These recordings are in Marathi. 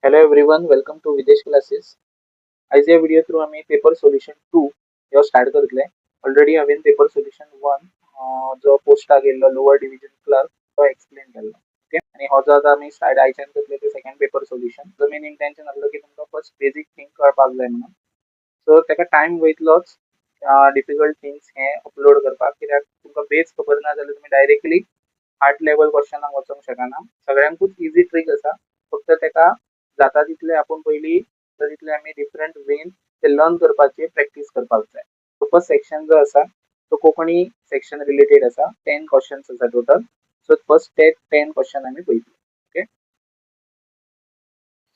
Hello everyone, welcome to Videsh Classes. आज या व्हिडिओ थ्रू आम्ही पेपर सोल्युशन 2 ह्यो स्टार्ट करतले. ऑलरेडी हांवेन पेपर सोल्युशन 1 जो पोस्टाक गेल्लो लोअर डिव्हिजन क्लर्क तो एक्सप्लेन केल्लो. ओके आणि हो जो आतां आमी स्टार्ट आयच्यान करतले ते सेकंड पेपर सोल्युशन. जो मेन इंटेंशन आसलो की तुमकां फर्स्ट बेसिक थिंग कळपाक जाय म्हणून. सो तेका टाइम वयतलोच डिफिकल्ट थिंग्स हे अपलोड करपाक कित्याक तुमकां बेस खबर ना जाल्यार तुमी डायरेक्टली हार्ड लेवल क्वेश्चनाक वचूंक शकना. सगळ्यांकूच इजी ट्रिक आसा. फक्त तेका जाता तितले आपण पयली तितले आमी डिफरंट वेन ते लर्न करपाची प्रॅक्टिस करपाक जाय. फर्स्ट सेक्शन जो आसा तो कोंकणी सेक्शन रिलेटेड आसा. 10 क्वेश्चन्स आसा टोटल. सो फर्स्ट ते 10 क्वेश्चन आमी पळयतले. ओके.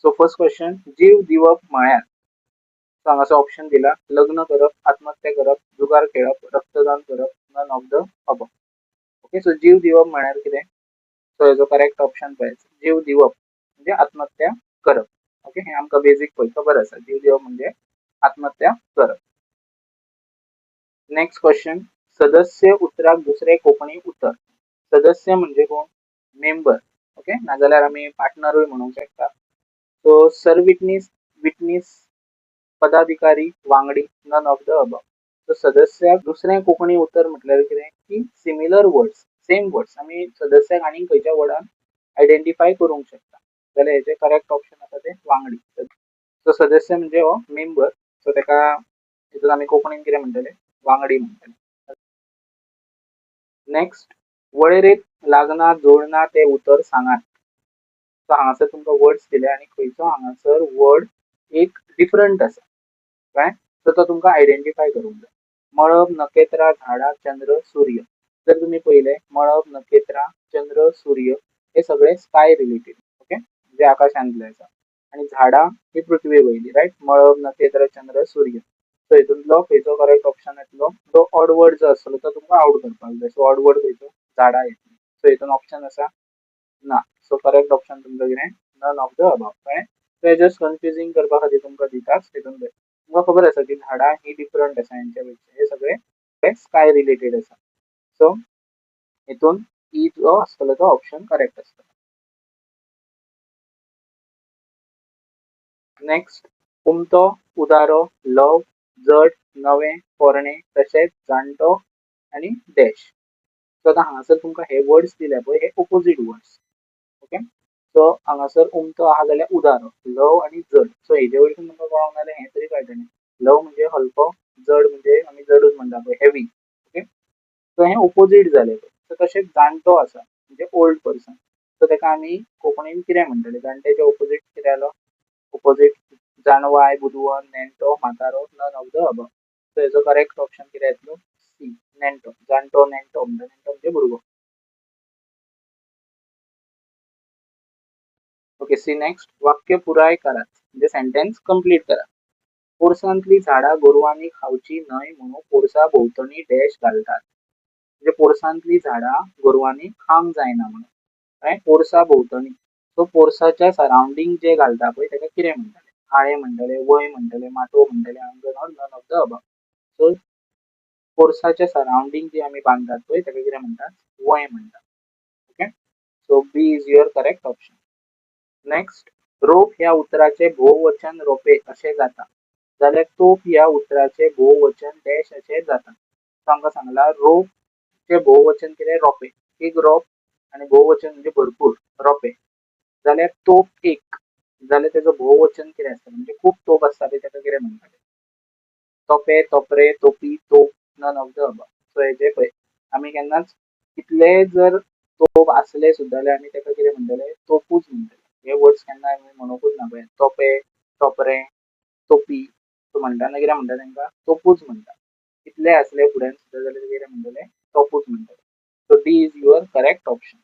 सो फर्स्ट क्वेश्चन, जीव दिवप म्हळ्यार. सो हांगासर ऑप्शन दिला, लग्न करप, आत्महत्या करप, जुगार खेळप, रक्तदान करप, none of the above. Okay. So जीव दिवप म्हळ्यार कितें? सो हेजो करेक्ट ऑप्शन पळयात. जीव दिवप म्हणजे आत्महत्या करप. ओके. हे आमकां बेसिक पळय खबर आसा. जीव दिवप म्हणजे आत्महत्या करप. नेक्स्ट क्वेश्चन, सदस्य उतराक दुसरे कोंकणी उतर. सदस्य म्हणजे कोण? मेंबर. ओके. नाजाल्यार आमी पार्टनरूय म्हणूंक शकता. सो सरविटनीस, विटनीस, पदाधिकारी, वांगडी, none of the above. So सदस्याक दुसरें कोंकणी उतर म्हटल्यार कितें की सिमिलर वर्ड्स, सेम वर्ड्स आमी सदस्याक आनी खंयच्या वर्डान आयडेंटिफाय करूंक शकता. जाल्यार हेजे करेक्ट ऑप्शन आसा ते वांगडी. सो सदस्य म्हणजे हो मेंबर. सो तेका हितून आमी कोंकणीन कितें म्हणटले? वांगडी म्हणटले. नेक्स्ट, वळेरेंत लागना जोडना ते उतर सांगात. सो हांगासर तुमकां वर्ड्स दिले आनी खंयचो हांगासर वर्ड एक डिफरंट आसा. काय? सो तो तुमकां आयडेंटिफाय करूंक जाय. मळब, नखेत्रा, झाडां, चंद्र, सूर्य. जर तुम्ही पहिले मळब, नखेत्रा, चंद्र, सूर्य हे सगळे स्काय रिलेटेड. ओके. जे आकाशांतले आसा. आणि झाडां ही पृथ्वी वयली. रायट. मळब, नखेत्र, चंद्र, सूर्य. सो हितूंतलो खंयचो करेक्ट ऑप्शन येतलो? तो ऑड वर्ड जो आसलो तो तुमकां आउट करपाक जाय. सो ऑड वर्ड खंयचो? झाडां येतली. सो हितून ऑप्शन आसा ना. सो करेक्ट ऑप्शन तुमकां कितें? None of the above. कळ्ळें? सो हे जस्ट कन्फ्युजिंग करपा खातीर तुमकां दितात. हितून तुमकां खबर आसा की झाडां ही डिफरंट आसा हेंच्या पेक्षा. हे सगळे स्काय रिलेटेड आसा. सो हितून ई जो आसतलो तो ऑप्शन करेक्ट आसतलो. नेक्स्ट, उमतो, उदारो, लव, जड, नवें, पोरणें, तशेंच, जाणटो आनी डॅश. सो आतां हांगासर तुमकां हे वर्ड्स दिल्या पळय हे ओपोजीट वर्ड्स. ओके. सो हांगासर उमतो आहा जाल्यार उदारो, लव आनी जड. सो हेजे वयरसून तुमकां कळोंक ना जाल्यार हें तरी कळटलें. लव म्हणजे हलको, जड म्हणजे आमी जडूच म्हणटा पळय हेवी. ओके. सो हें ओपोजीट जालें. सो तशेंच जाणटो आसा म्हणजे ओल्ड पर्सन. सो तेका आमी कोंकणीन कितें म्हणटले? जाणट्याचे ओपोजीट कितें जालो? ओपोजीट जाणवाय, बुदवण, नेणटो, म्हातारो, none of the above. So हेजो करेक्ट ऑप्शन कितें येतलो? सी, नेणटो. जाणटो नेणटो म्हणटा. नेणटो म्हणजे भुरगो. ओके. सी नेक्स्ट, वाक्य पुराय करात म्हणजे सेंटेन्स कंप्लीट करा. पोरसांतली झाडां गोरवांनी खावची न्हय म्हणून पोरसा भोंवतणी डॅश घालतात. म्हणजे पोरसांतली झाडां गोरवांनी खावंक जायना म्हणून. कळ्ळें? पोरसा भोंवतणी. सो पोरसाच्या सराउंडींग जे घालता पळय तेका कितें म्हणटले? आळे म्हणटले, वय म्हणटले, माटोव म्हणटले, अंगण or none of the above. So पोरसाच्या सराउंडींग जे आमी बांदतात पळय तेका कितें म्हणटात? वय म्हणटात. Okay. So B is your correct option. Next, रोप ह्या उतराचे बहुवचन रोपे असे जाता. जाल्यार तोप ह्या उतराचे बहुवचन डॅश असे जाता. सो हांगा सांगला रोप चे बहुवचन कितें? रोपे. एक रोप आणि बहुवचन म्हणजे भरपूर रोपे. जाल्यार तोप एक. जाल्यार तेजो बहुवचन कितें आसता? म्हणजे खूप तोप आसता पळय तेका कितें म्हणटाले? तोपे, तोपरे, तोपी, तोप, none of the above. So हेजे पळय आमी केन्नाच कितले जर तोप आसले सुद्दां जाल्यार आमी तेका कितें म्हणटले? तोपूच म्हणटले. हे वर्ड्स केन्ना आमी म्हणूंकूच ना पळय. तोपे, तोपरे, तोपी. सो म्हणटाना कितें म्हणटा तेंकां? तोपूच म्हणटा. कितले आसले फुड्यान सुद्दां जाल्यार कितें म्हणटले? तोपूच म्हणटले. So D is your correct option.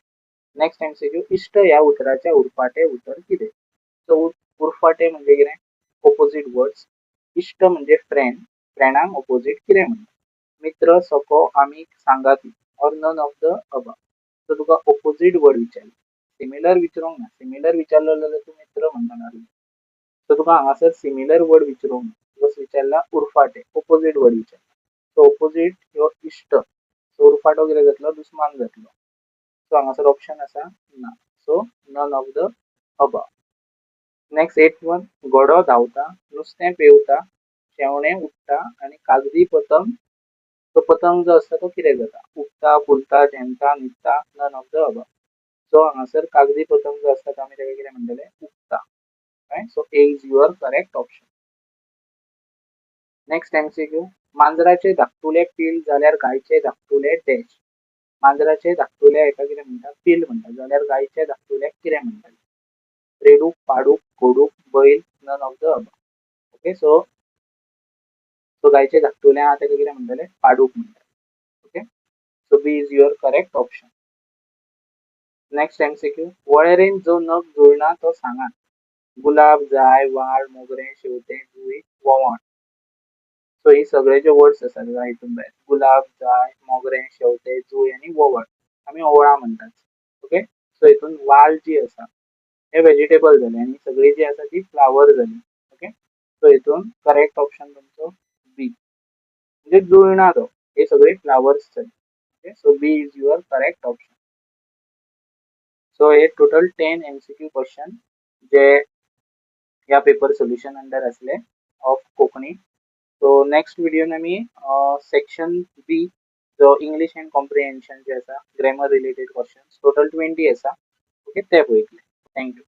Next MCQ, इष्ट या उतराचे उरफाटे उतर कितें? सो उरफाटे म्हणजे कितें? Opposite words. इष्ट म्हणजे फ्रेंड. फ्रेंडाक ओपोजीट कितें म्हणटा? मित्र, सखो, आमीक, सांगाती or none of the above. So तुका ओपोजीट वर्ड विचारले. सिमिलर विचारूंक ना. सिमिलर विचारलो जाल्यार तूं मित्र म्हणटना. सो तुका हांगासर सिमिलर वर्ड विचारूंक ना. बस विचारला उरफाटे, ओपोजीट वर्ड विचारला. सो ओपोजीट ह्यो इष्ट. सो उरफाटो कितें जातलो? दुस्मान जातलो. सो हांगासर ऑप्शन आसा ना. So none of the above. Next 8th one, घोडो धांवता, नुस्तें पेंवता, शेवणें उडटा आनी कागदी पतंग, तो पतंग जो असता तो कितें जाता? उडटा, फुलता, झेंपता, न्हिदता, none of the above. So हांगासर कागदी पतंग जो असता तो आमी तेका कितें म्हणटले? उडटा. Right? So A is your correct option. Next MCQ, मांजराचे धाकटुले पील जाल्यार गायचे धाकटुले डॅश. मांजराचे धाकटुले हेका कितें म्हणटा? पील म्हणटा. जाल्यार गायचे धाकटुल्याक कितें म्हणटाले? रेडूक, पाडूक, घोडूक, बैल, none of the above. Okay, so so गायचे धाकटुले आहा तेका कितें म्हणटले? पाडूक म्हणटाले. Okay, so B is your correct option. Next MCQ, वळेरेंत जो नग जुळना तो सांगात. गुलाब, जाय, वाळ, मोगरें, शेवतें, जुंय, वोंवळ. सो ही सगळे जे वर्ड्स आसात हितून भायर, गुलाब, जाय, मोगरें, शेवतें, जुंय आनी वोंवळ, आमी ओंवळां म्हणटात. ओके, सो हितून वाल जी आसा हे वेजिटेबल जाले आनी सगळी जी आसा ती फ्लावर जाली. ओके, सो हितून करेक्ट ऑप्शन तुमचो बी, म्हणजे जुळना तो, हे सगळे फ्लावर्स जाले. Okay, so B is your correct option. So हे टोटल 10 एमसीक्यू क्वेश्चन जे ह्या पेपर सोल्युशन अंडर आसले ऑफ कोंकणी. सो नेक्स्ट व्हिडिओन आमी सेक्शन बी जो इंग्लिश एंड कॉम्प्रिहेन्शन जे आसा, ग्रॅमर रिलेटेड क्वेश्चन टोटल 20 आसा. ओके, ते पळयतले. थँक्यू.